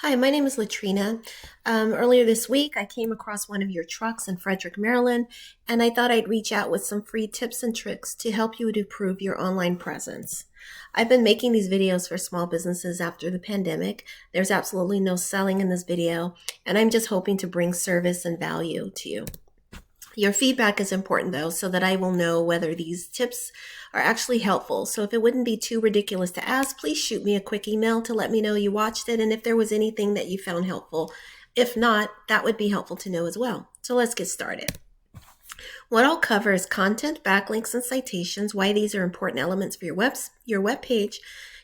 Hi, my name is Latrina. Earlier this week, I came across one of your trucks in Frederick, Maryland, and I thought I'd reach out with some free tips and tricks to help you to improve your online presence. I've been making these videos for small businesses after the pandemic. There's absolutely no selling in this video, and I'm just hoping to bring service and value to you. Your feedback is important though, so that I will know whether these tips are actually helpful. So if it wouldn't be too ridiculous to ask, please shoot me a quick email to let me know you watched it and if there was anything that you found helpful. If not, that would be helpful to know as well. So let's get started. What I'll cover is content, backlinks, and citations, why these are important elements for your web page,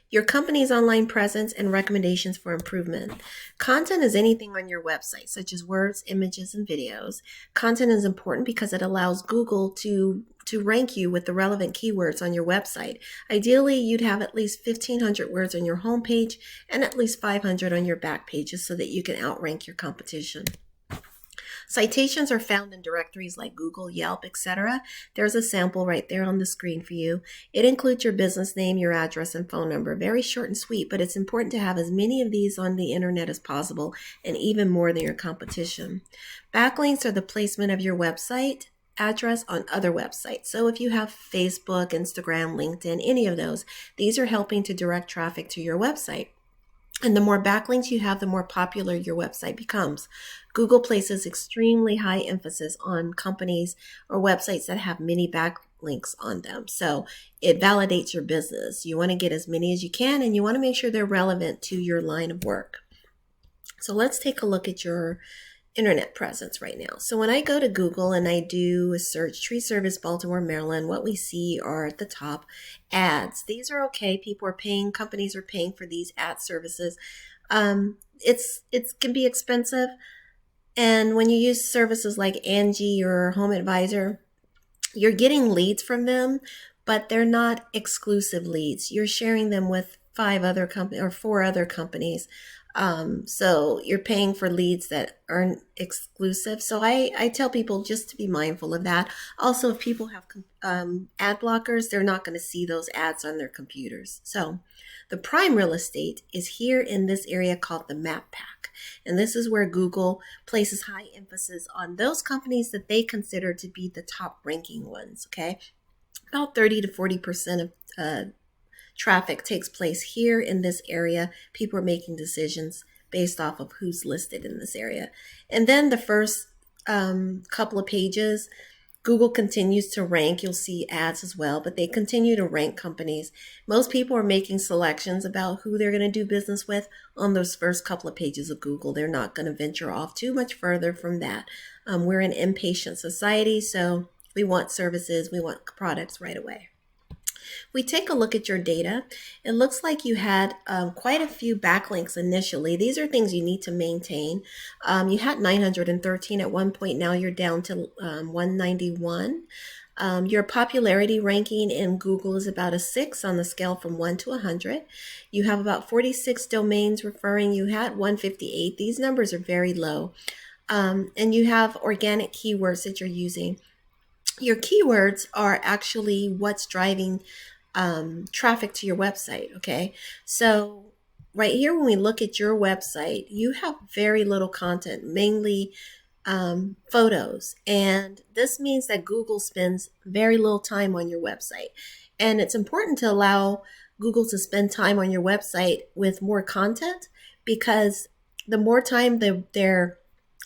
your company's online presence, and recommendations for improvement. Content is anything on your website, such as words, images, and videos. Content is important because it allows Google to rank you with the relevant keywords on your website. Ideally, you'd have at least 1,500 words on your homepage and at least 500 on your back pages so that you can outrank your competition. Citations are found in directories like Google, Yelp, etc. There's a sample right there on the screen for you. It includes your business name, your address, and phone number. Very short and sweet, but it's important to have as many of these on the internet as possible, and even more than your competition. Backlinks are the placement of your website address on other websites. So if you have Facebook, Instagram, LinkedIn, any of those, these are helping to direct traffic to your website. And the more backlinks you have, the more popular your website becomes. Google places extremely high emphasis on companies or websites that have many backlinks on them. So it validates your business. You want to get as many as you can, and you want to make sure they're relevant to your line of work. So let's take a look at your internet presence right now. So when I go to Google and I do a search, tree service, Baltimore, Maryland, what we see are at the top ads. These are okay. People are paying, companies are paying for these ad services. It can be expensive. And when you use services like Angie or Home Advisor, you're getting leads from them, but they're not exclusive leads. You're sharing them with 4 other companies. So you're paying for leads that aren't exclusive. So I tell people just to be mindful of that. Also, if people have ad blockers, they're not going to see those ads on their computers. So the prime real estate is here in this area called the map pack. And this is where Google places high emphasis on those companies that they consider to be the top ranking ones. Okay. About 30 to 40% of traffic takes place here in this area. People are making decisions based off of who's listed in this area. And then the first couple of pages, Google continues to rank. You'll see ads as well, but they continue to rank companies. Most people are making selections about who they're going to do business with on those first couple of pages of Google. They're not going to venture off too much further from that. We're an impatient society, so we want services, we want products right away. We take a look at your data. It looks like you had quite a few backlinks initially. These are things you need to maintain. You had 913 at one point. Now you're down to 191. Your popularity ranking in Google is about a 6 on the scale from 1 to 100. You have about 46 domains referring. You had 158. These numbers are very low. And you have organic keywords that you're using. Your keywords are actually what's driving traffic to your website. Okay. So right here, when we look at your website, you have very little content, mainly photos. And this means that Google spends very little time on your website. And it's important to allow Google to spend time on your website with more content, because the more time their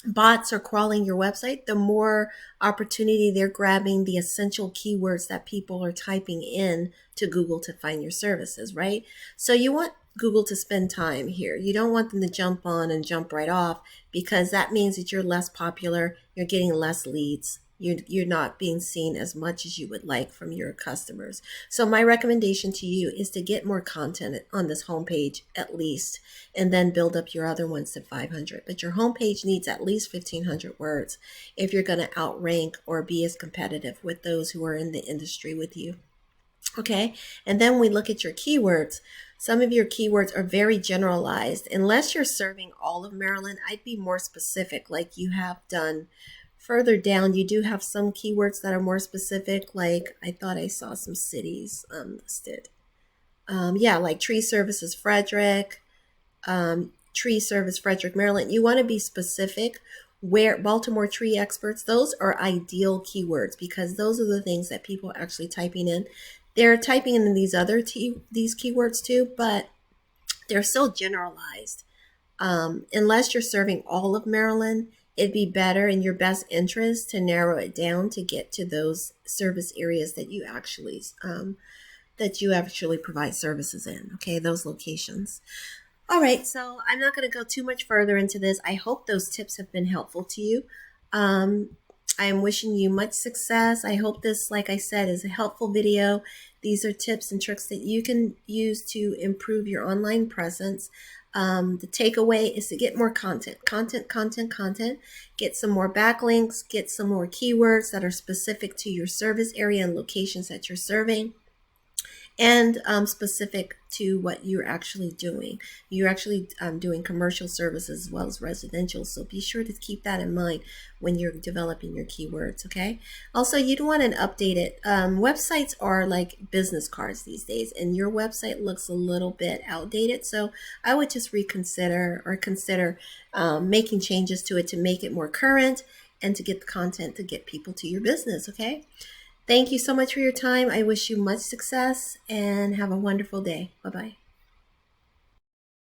bots are crawling your website, the more opportunity they're grabbing the essential keywords that people are typing in to Google to find your services, right? So you want Google to spend time here. You don't want them to jump on and jump right off, because that means that you're less popular, you're getting less leads. You're not being seen as much as you would like from your customers. So my recommendation to you is to get more content on this homepage at least, and then build up your other ones to 500. But your homepage needs at least 1,500 words if you're going to outrank or be as competitive with those who are in the industry with you. Okay, and then we look at your keywords. Some of your keywords are very generalized. Unless you're serving all of Maryland, I'd be more specific like you have done. Further down, you do have some keywords that are more specific, like I thought I saw some cities listed. Yeah, like tree services, Frederick. tree service, Frederick, Maryland. You want to be specific. Where Baltimore tree experts, those are ideal keywords because those are the things that people are actually typing in. They're typing in these other these keywords too, but they're so generalized. Unless you're serving all of Maryland, it'd be better in your best interest to narrow it down to get to those service areas that you actually provide services in. Okay, those locations. All right, so I'm not going to go too much further into this. I hope those tips have been helpful to you. I am wishing you much success. I hope this, like I said, is a helpful video. These are tips and tricks that you can use to improve your online presence. The takeaway is to get more content. Get some more backlinks, get some more keywords that are specific to your service area and locations that you're serving, and specific to what you're actually doing. You're actually doing commercial services as well as residential, so be sure to keep that in mind when you're developing your keywords, okay? Also, you'd want an updated, websites are like business cards these days, and your website looks a little bit outdated, so I would just reconsider or consider making changes to it to make it more current and to get the content to get people to your business, okay? Thank you so much for your time. I wish you much success and have a wonderful day. Bye-bye.